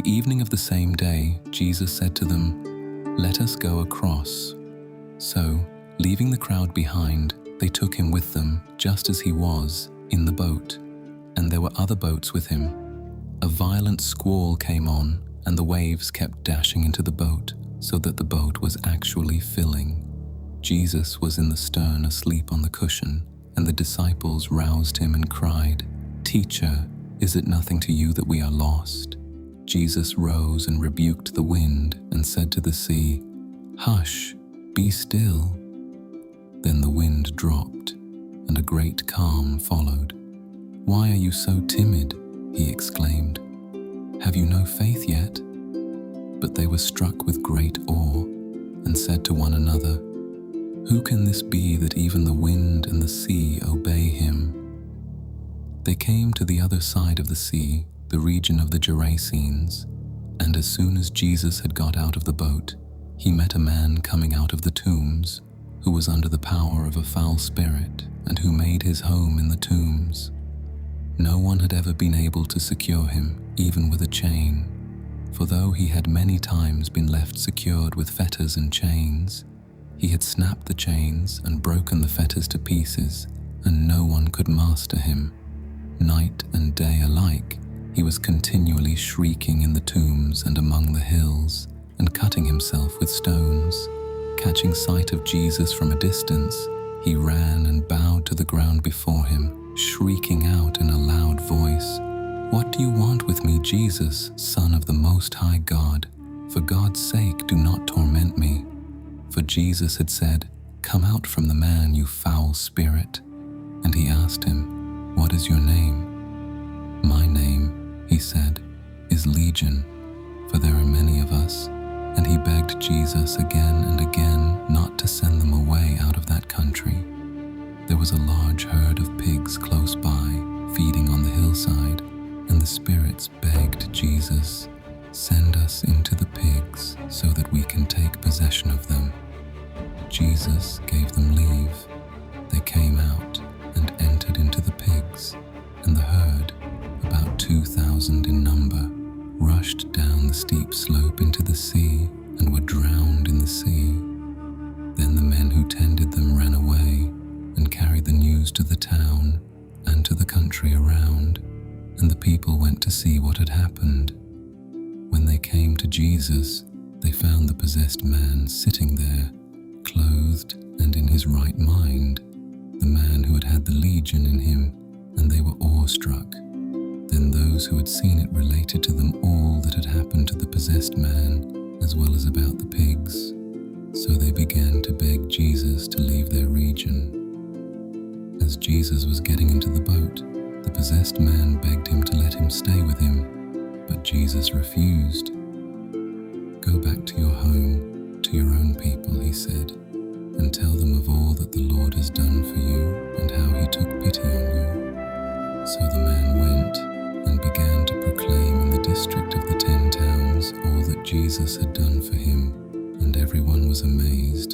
the evening of the same day, Jesus said to them, "Let us go across." So, leaving the crowd behind, they took him with them, just as he was, in the boat, and there were other boats with him. A violent squall came on, and the waves kept dashing into the boat, so that the boat was actually filling. Jesus was in the stern asleep on the cushion, and the disciples roused him and cried, "Teacher, is it nothing to you that we are lost?" Jesus rose and rebuked the wind and said to the sea, "Hush, be still." Then the wind dropped, and a great calm followed. "Why are you so timid?" he exclaimed. "Have you no faith yet?" But they were struck with great awe and said to one another, "Who can this be that even the wind and the sea obey him?" They came to the other side of the sea, the region of the Gerasenes, and as soon as Jesus had got out of the boat, he met a man coming out of the tombs, who was under the power of a foul spirit and who made his home in the tombs. No one had ever been able to secure him, even with a chain, for though he had many times been left secured with fetters and chains, he had snapped the chains and broken the fetters to pieces, and no one could master him. Night and day alike, he was continually shrieking in the tombs and among the hills, and cutting himself with stones. Catching sight of Jesus from a distance, he ran and bowed to the ground before him, shrieking out in a loud voice, "What do you want with me, Jesus, Son of the Most High God? For God's sake, do not torment me." For Jesus had said, "Come out from the man, you foul spirit." And he asked him, "What is your name?" "My name," he said, "is Legion, for there are many of us." And he begged Jesus again and again not to send them away out of that country. There was a large herd of pigs close by, feeding on the hillside, and the spirits begged Jesus, "Send us into the pigs so that we can take possession of them." Jesus gave them leave. They came out and entered into the pigs, and the herd, about 2,000 in number, rushed down the steep slope into the sea and were drowned in the sea. Then the men who tended them ran away and carried the news to the town and to the country around, and the people went to see what had happened. When they came to Jesus, they found the possessed man sitting there, clothed and in his right mind, the man who had had the legion in him, and they were awestruck. Then those who had seen it related to them all that had happened to the possessed man, as well as about the pigs. So they began to beg Jesus to leave their region. As Jesus was getting into the boat, the possessed man begged him to let him stay with him, but Jesus refused. "Go back to your home, to your own people," he said, "and tell them of all that the Lord has done for you and how he took pity on you." So the man went and began to proclaim in the district of the 10 towns all that Jesus had done for him, and everyone was amazed